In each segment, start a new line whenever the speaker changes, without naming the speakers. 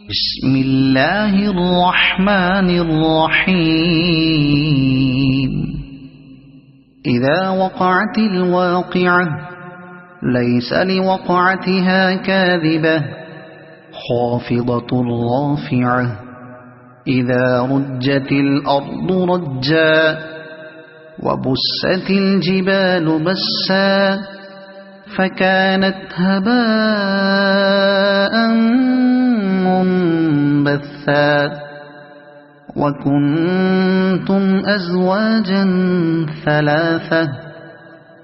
بسم الله الرحمن الرحيم. إذا وقعت الواقعة ليس لوقعتها كاذبة خافضة رافعة. إذا رجت الأرض رجا وبست الجبال بسا فكانت هباء منبثا. وكنتم أزواجا ثلاثة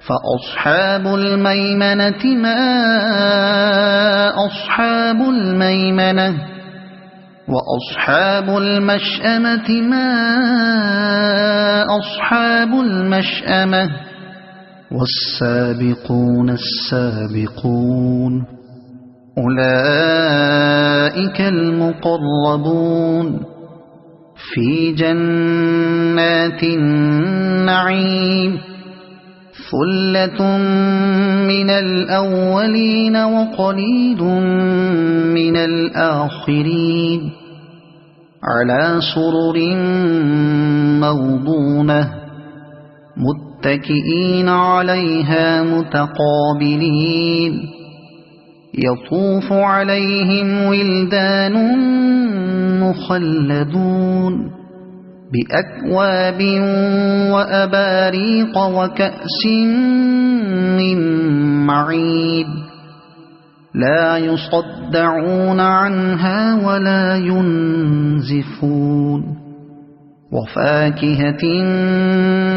فأصحاب الميمنة ما أصحاب الميمنة وأصحاب المشأمة ما أصحاب المشأمة والسابقون السابقون أولئك المقربون في جنات النعيم. ثلة من الأولين وقليل من الآخرين على سرر موضونة متكئين عليها متقابلين. يطوف عليهم ولدان مخلدون بأكواب وأباريق وكأس من معين لا يصدعون عنها ولا ينزفون. وفاكهة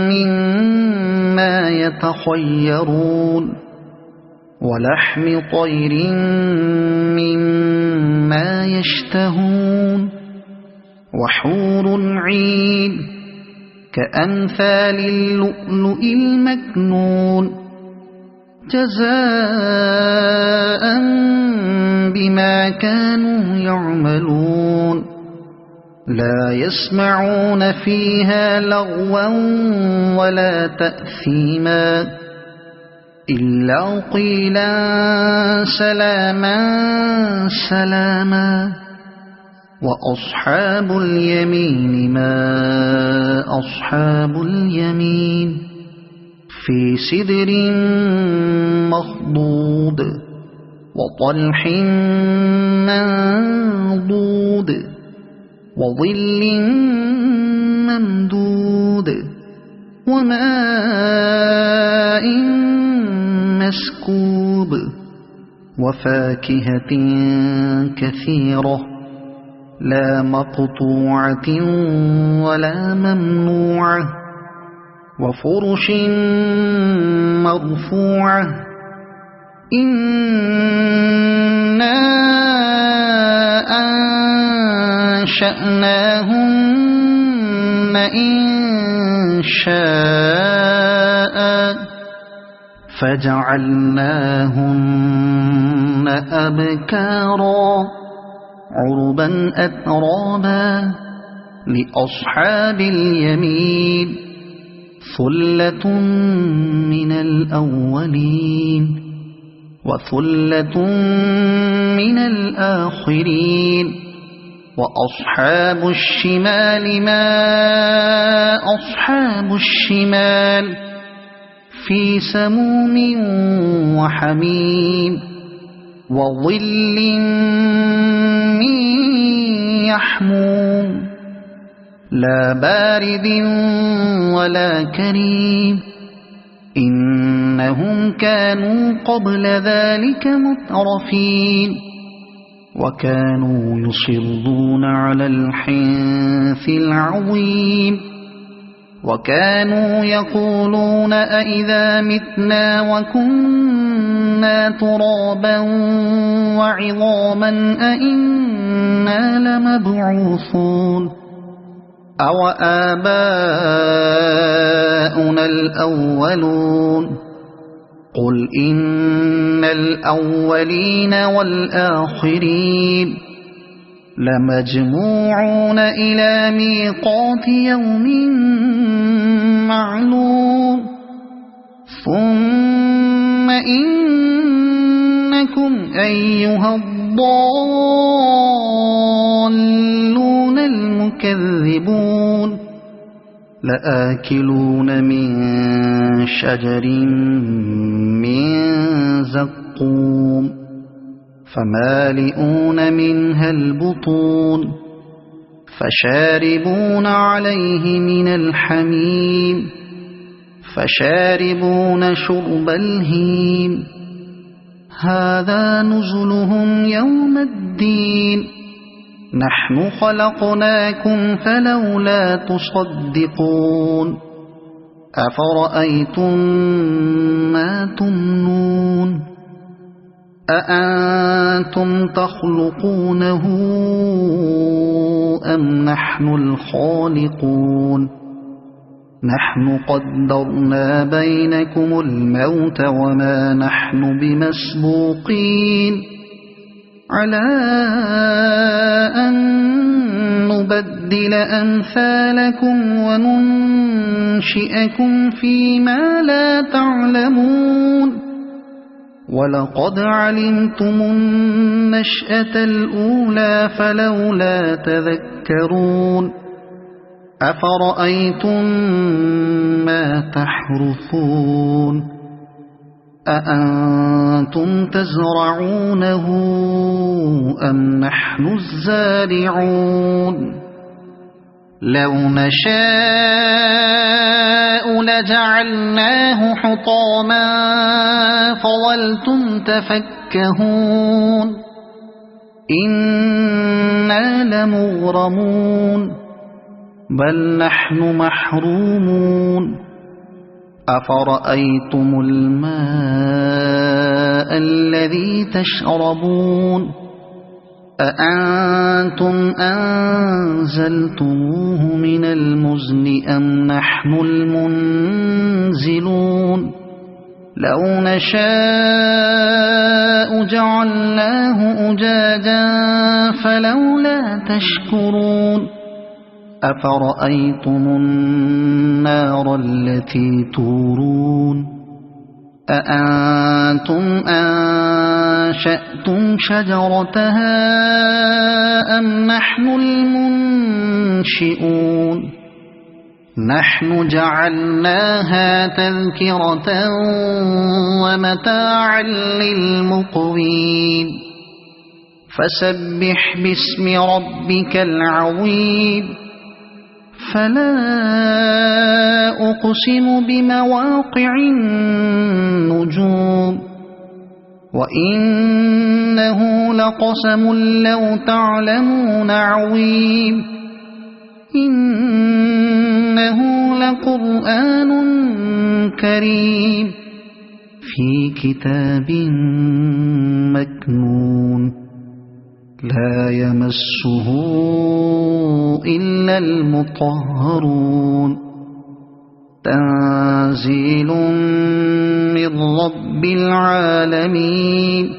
مما يتخيرون ولحم طير مما يشتهون وحور عين كأمثال اللؤلؤ المكنون جزاء بما كانوا يعملون. لا يسمعون فيها لغوا ولا تأثيما إلا قيلا سلاما سلاما. وأصحاب اليمين ما أصحاب اليمين في سدر مخضود وطلح منضود وظل ممدود وماء مسكوب وفاكهة كثيرة لا مقطوعة ولا ممنوعة وفرش مرفوعة. إنا أنشأناهن إنشاء فجعلناهن أبكارا عربا أترابا لأصحاب اليمين. ثلة من الأولين وثلة من الآخرين. وأصحاب الشمال ما أصحاب الشمال في سموم وحميم وظل من يحموم لا بارد ولا كريم. إنهم كانوا قبل ذلك مترفين وكانوا يصرون على الحنث العظيم وكانوا يقولون أئذا متنا وكنا ترابا وعظاما أئنا لمبعوثون أو آباؤنا الأولون. قل إن الأولين والآخرين لمجموعون إلى ميقات يوم معلوم. ثم إنكم أيها الضالون تكذبون لآكلون من شجر من زقوم فمالئون منها البطون فشاربون عليه من الحميم فشاربون شرب الهيم هذا نزلهم يوم الدين نحن خلقناكم فلولا تصدقون أفرأيتم ما تمنون أأنتم تخلقونه أم نحن الخالقون نحن قدرنا بينكم الموت وما نحن بمسبوقين على أن نبدل أمثالكم وننشئكم فيما لا تعلمون ولقد علمتم النشأة الأولى فلولا تذكرون أفرأيتم ما تحرثون أأنتم تزرعونه أم نحن الزارعون لو نشاء لجعلناه حطاما فظلتم تفكهون إنا لمغرمون بل نحن محرومون أفرأيتم الماء الذي تشربون أأنتم أنزلتموه من المزن أم نحن المنزلون لو نشاء جعلناه أجاجا فلولا تشكرون أفرأيتم النار التي تورون أأنتم أنشأتم شجرتها أم نحن المنشئون نحن جعلناها تذكرة ومتاعا للمقوين فسبح باسم ربك العظيم فلا أقسم بمواقع النجوم وإنه لقسم لو تعلمون عظيم إنه لقرآن كريم في كتاب مكنون لا يمسه إلا المطهرون تنزيل من رب العالمين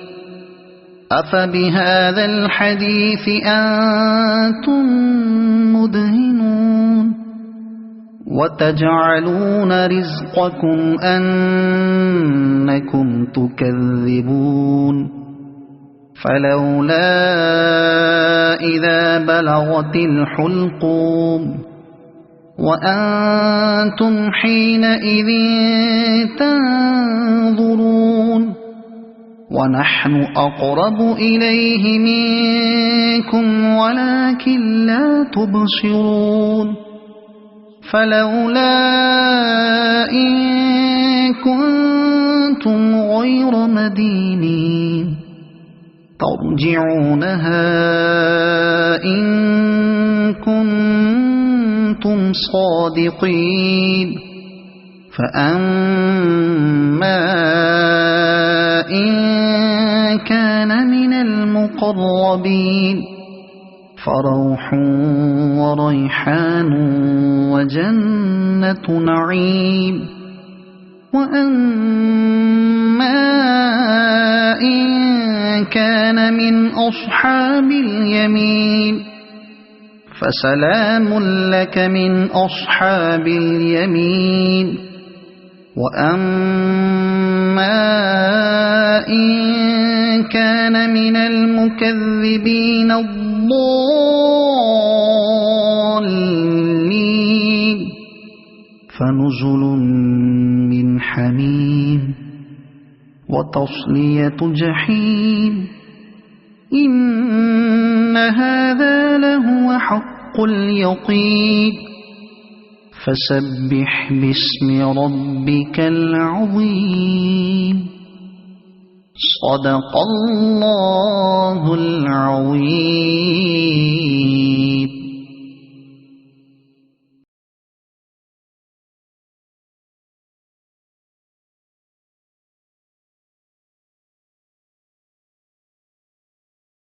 أفبهذا الحديث أنتم مدهنون وتجعلون رزقكم أنكم تكذبون فلولا إذا بلغت الحلقوم وأنتم حينئذ تنظرون ونحن أقرب إليه منكم ولكن لا تبصرون فلولا إن كنتم غير مدينين ترجعونها إن كنتم صادقين فأما إن كان من المقربين فروح وريحان وجنة نعيم وأما إن كان من أصحاب اليمين فسلام لك من أصحاب اليمين وأما إن كان من المكذبين الضالين فنزل من حميم وتصلية جحيم إن هذا لهو حق اليقين فسبح باسم ربك العظيم صدق الله العظيم.